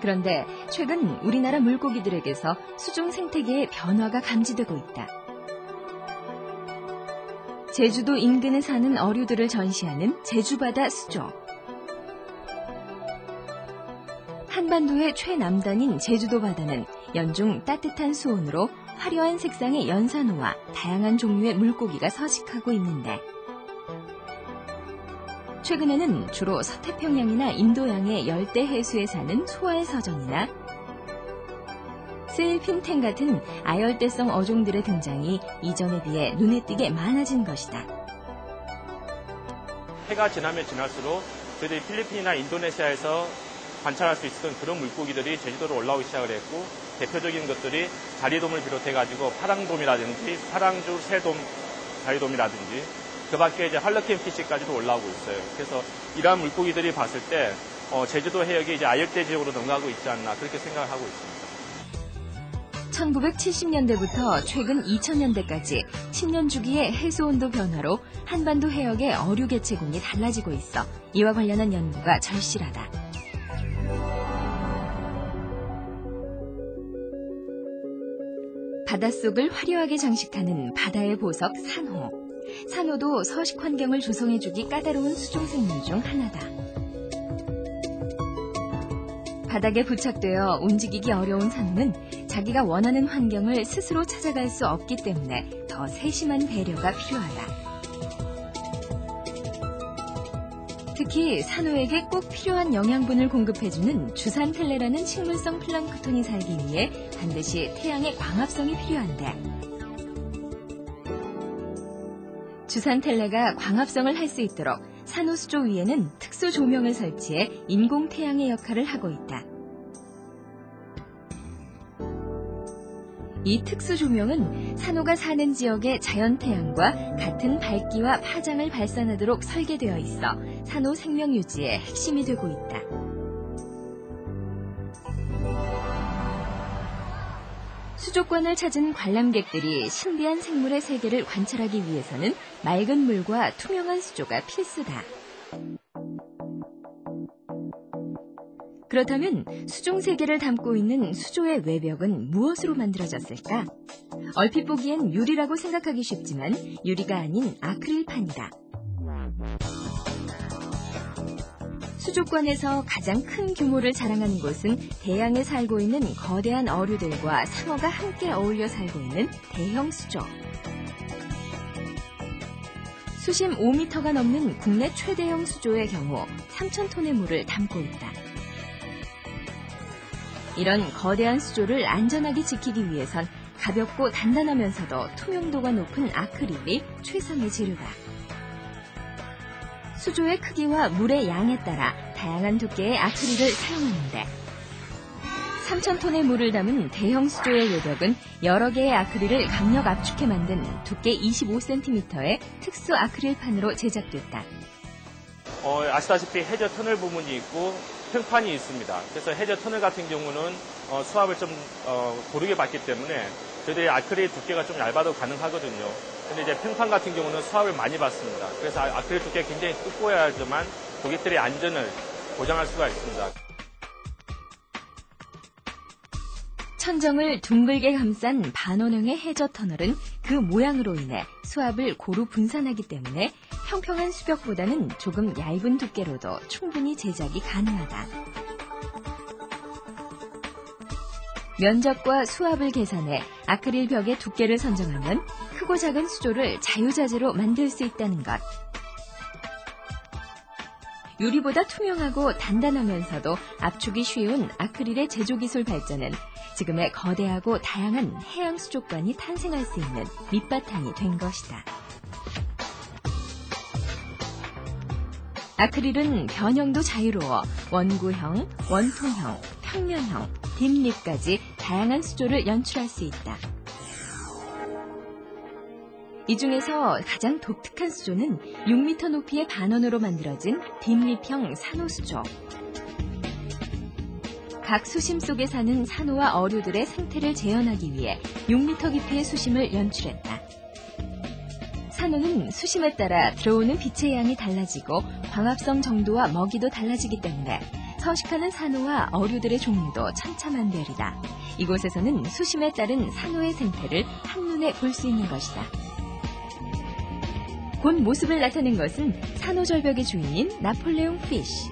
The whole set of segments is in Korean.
그런데 최근 우리나라 물고기들에게서 수중 생태계의 변화가 감지되고 있다. 제주도 인근에 사는 어류들을 전시하는 제주바다 수조. 한반도의 최남단인 제주도 바다는 연중 따뜻한 수온으로 화려한 색상의 연산호와 다양한 종류의 물고기가 서식하고 있는데 최근에는 주로 서태평양이나 인도양의 열대 해수에 사는 소알 서전이나 세일핀탱 같은 아열대성 어종들의 등장이 이전에 비해 눈에 띄게 많아진 것이다. 해가 지나면 지날수록 저희들이 필리핀이나 인도네시아에서 관찰할 수 있었던 그런 물고기들이 제주도로 올라오기 시작을 했고 대표적인 것들이 자리돔을 비롯해가지고 파랑돔이라든지 파랑주 새돔 자리돔이라든지 그 밖에 이제 할러켄 피시까지도 올라오고 있어요. 그래서 이러한 물고기들이 봤을 때 제주도 해역이 이제 아열대 지역으로 넘어가고 있지 않나 그렇게 생각을 하고 있습니다. 1970년대부터 최근 2000년대까지 10년 주기의 해수온도 변화로 한반도 해역의 어류 개체군이 달라지고 있어 이와 관련한 연구가 절실하다. 바닷속을 화려하게 장식하는 바다의 보석 산호. 산호도 서식 환경을 조성해주기 까다로운 수중 생물 중 하나다. 바닥에 부착되어 움직이기 어려운 산호는 자기가 원하는 환경을 스스로 찾아갈 수 없기 때문에 더 세심한 배려가 필요하다. 특히 산호에게 꼭 필요한 영양분을 공급해주는 주산텔레라는 식물성 플랑크톤이 살기 위해 반드시 태양의 광합성이 필요한데 주산텔레가 광합성을 할 수 있도록 산호 수조 위에는 특수 조명을 설치해 인공 태양의 역할을 하고 있다. 이 특수 조명은 산호가 사는 지역의 자연 태양과 같은 밝기와 파장을 발산하도록 설계되어 있어 산호 생명 유지의 핵심이 되고 있다. 수족관을 찾은 관람객들이 신비한 생물의 세계를 관찰하기 위해서는 맑은 물과 투명한 수조가 필수다. 그렇다면 수중 세계를 담고 있는 수조의 외벽은 무엇으로 만들어졌을까? 얼핏 보기엔 유리라고 생각하기 쉽지만 유리가 아닌 아크릴판이다. 수족관에서 가장 큰 규모를 자랑하는 곳은 대양에 살고 있는 거대한 어류들과 상어가 함께 어울려 살고 있는 대형 수조. 수심 5m가 넘는 국내 최대형 수조의 경우 3,000톤의 물을 담고 있다. 이런 거대한 수조를 안전하게 지키기 위해선 가볍고 단단하면서도 투명도가 높은 아크릴이 최상의 재료다. 수조의 크기와 물의 양에 따라 다양한 두께의 아크릴을 사용하는데 3,000톤의 물을 담은 대형 수조의 외벽은 여러 개의 아크릴을 강력 압축해 만든 두께 25cm의 특수 아크릴판으로 제작됐다. 아시다시피 해저 터널 부분이 있고 평판이 있습니다. 그래서 해저 터널 같은 경우는 수압을 좀 고르게 받기 때문에 저희들이 아크릴 두께가 좀 얇아도 가능하거든요. 근데 이제 평판 같은 경우는 수압을 많이 받습니다. 그래서 아크릴 두께가 굉장히 두꺼워야지만 고객들의 안전을 보장할 수가 있습니다. 천정을 둥글게 감싼 반원형의 해저 터널은 그 모양으로 인해 수압을 고루 분산하기 때문에 평평한 수벽보다는 조금 얇은 두께로도 충분히 제작이 가능하다. 면적과 수압을 계산해 아크릴 벽의 두께를 선정하면 크고 작은 수조를 자유자재로 만들 수 있다는 것. 유리보다 투명하고 단단하면서도 압축이 쉬운 아크릴의 제조기술 발전은 지금의 거대하고 다양한 해양 수족관이 탄생할 수 있는 밑바탕이 된 것이다. 아크릴은 변형도 자유로워 원구형, 원통형, 평면형, 딥립까지 다양한 수조를 연출할 수 있다. 이 중에서 가장 독특한 수조는 6m 높이의 반원으로 만들어진 딥립형 산호수조. 각 수심 속에 사는 산호와 어류들의 생태를 재현하기 위해 6m 깊이의 수심을 연출했다. 산호는 수심에 따라 들어오는 빛의 양이 달라지고 광합성 정도와 먹이도 달라지기 때문에 서식하는 산호와 어류들의 종류도 천차만별이다. 이곳에서는 수심에 따른 산호의 생태를 한눈에 볼 수 있는 것이다. 곧 모습을 나타낸 것은 산호절벽의 주인인 나폴레옹 피쉬.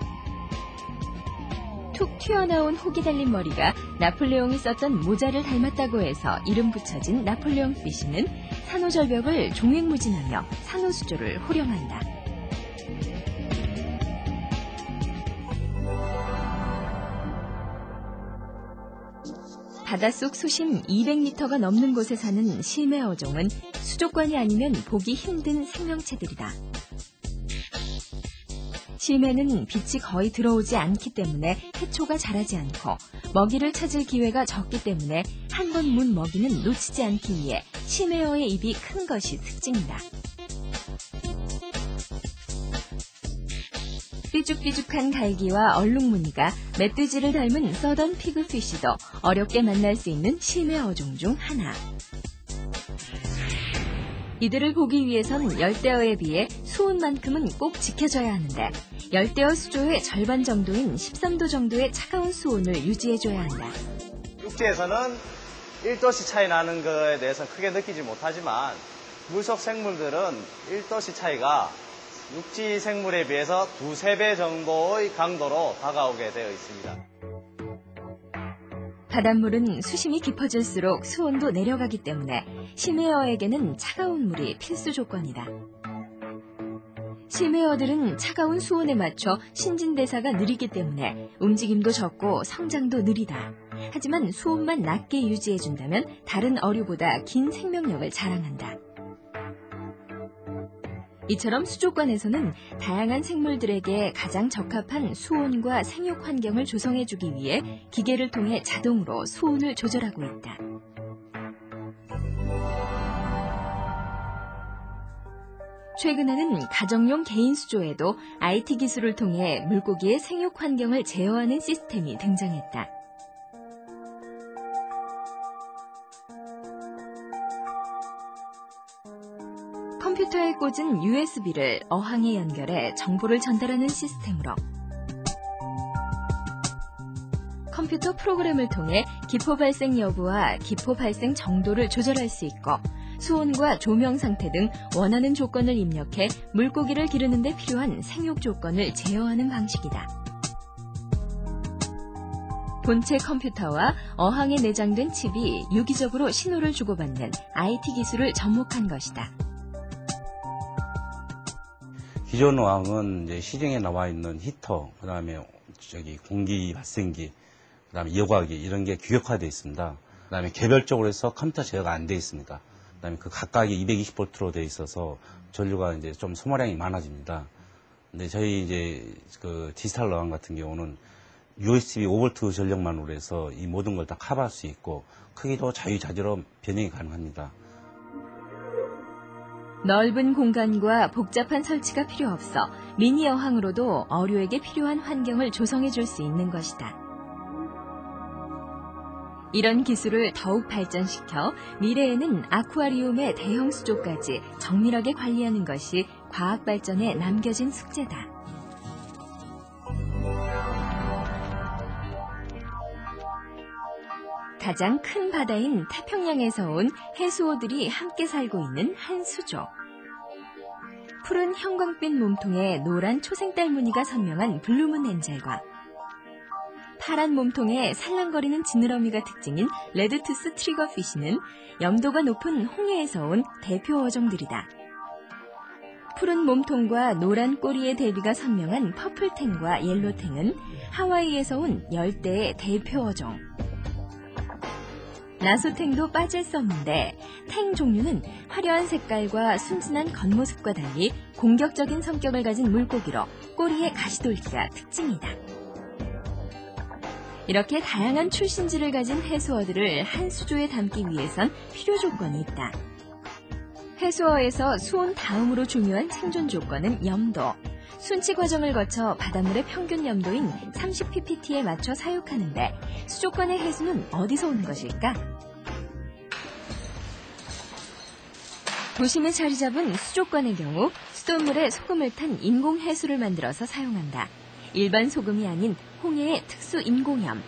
툭 튀어나온 혹이 달린 머리가 나폴레옹이 썼던 모자를 닮았다고 해서 이름 붙여진 나폴레옹 피쉬는 산호절벽을 종횡무진하며 산호수조를 호령한다. 바닷속 수심 200m가 넘는 곳에 사는 심해 어종은 수족관이 아니면 보기 힘든 생명체들이다. 심해는 빛이 거의 들어오지 않기 때문에 해초가 자라지 않고 먹이를 찾을 기회가 적기 때문에 한 번 문 먹이는 놓치지 않기 위해 심해어의 입이 큰 것이 특징이다. 삐죽삐죽한 갈기와 얼룩무늬가 멧돼지를 닮은 서던 피그피쉬도 어렵게 만날 수 있는 심해 어종 중 하나. 이들을 보기 위해선 열대어에 비해 수온만큼은 꼭 지켜줘야 하는데 열대어 수조의 절반 정도인 13도 정도의 차가운 수온을 유지해줘야 한다. 육지에서는 1도씨 차이 나는 것에 대해서 크게 느끼지 못하지만 물속 생물들은 1도씨 차이가 육지 생물에 비해서 2~3배 정도의 강도로 다가오게 되어 있습니다. 바닷물은 수심이 깊어질수록 수온도 내려가기 때문에 심해어에게는 차가운 물이 필수 조건이다. 심해어들은 차가운 수온에 맞춰 신진대사가 느리기 때문에 움직임도 적고 성장도 느리다. 하지만 수온만 낮게 유지해준다면 다른 어류보다 긴 생명력을 자랑한다. 이처럼 수족관에서는 다양한 생물들에게 가장 적합한 수온과 생육 환경을 조성해주기 위해 기계를 통해 자동으로 수온을 조절하고 있다. 최근에는 가정용 개인 수조에도 IT 기술을 통해 물고기의 생육 환경을 제어하는 시스템이 등장했다. 컴퓨터에 꽂은 USB를 어항에 연결해 정보를 전달하는 시스템으로 컴퓨터 프로그램을 통해 기포 발생 여부와 기포 발생 정도를 조절할 수 있고 수온과 조명 상태 등 원하는 조건을 입력해 물고기를 기르는 데 필요한 생육 조건을 제어하는 방식이다. 본체 컴퓨터와 어항에 내장된 칩이 유기적으로 신호를 주고받는 IT 기술을 접목한 것이다. 기존 어항은 이제 시중에 나와 있는 히터, 그다음에 공기 발생기, 그다음에 여과기 이런 게 규격화되어 있습니다. 그다음에 개별적으로 해서 컴퓨터 제어가 안 되어 있습니다. 그다음에 그 각각이 220V로 되어 있어서 전류가 이제 좀 소모량이 많아집니다. 근데 저희 이제 그 디지털 어항 같은 경우는 USB 5V 전력만으로 해서 이 모든 걸 다 커버할 수 있고 크기도 자유자재로 변형이 가능합니다. 넓은 공간과 복잡한 설치가 필요 없어 미니 어항으로도 어류에게 필요한 환경을 조성해 줄 수 있는 것이다. 이런 기술을 더욱 발전시켜 미래에는 아쿠아리움의 대형 수조까지 정밀하게 관리하는 것이 과학 발전에 남겨진 숙제다. 가장 큰 바다인 태평양에서 온 해수어들이 함께 살고 있는 한 수조. 푸른 형광빛 몸통에 노란 초생딸 무늬가 선명한 블루문 엔젤과 파란 몸통에 살랑거리는 지느러미가 특징인 레드투스 트리거피쉬는 염도가 높은 홍해에서 온 대표 어종들이다. 푸른 몸통과 노란 꼬리의 대비가 선명한 퍼플탱과 옐로탱은 하와이에서 온 열대의 대표 어종. 나소탱도 빠질 수 없는데 탱 종류는 화려한 색깔과 순진한 겉모습과 달리 공격적인 성격을 가진 물고기로 꼬리에 가시돌기가 특징이다. 이렇게 다양한 출신지를 가진 해수어들을 한 수조에 담기 위해선 필요 조건이 있다. 해수어에서 수온 다음으로 중요한 생존 조건은 염도. 순치 과정을 거쳐 바닷물의 평균 염도인 30ppt에 맞춰 사육하는데 수족관의 해수는 어디서 오는 것일까? 도심에 자리 잡은 수족관의 경우 수돗물에 소금을 탄 인공 해수를 만들어서 사용한다. 일반 소금이 아닌 홍해의 특수 인공염,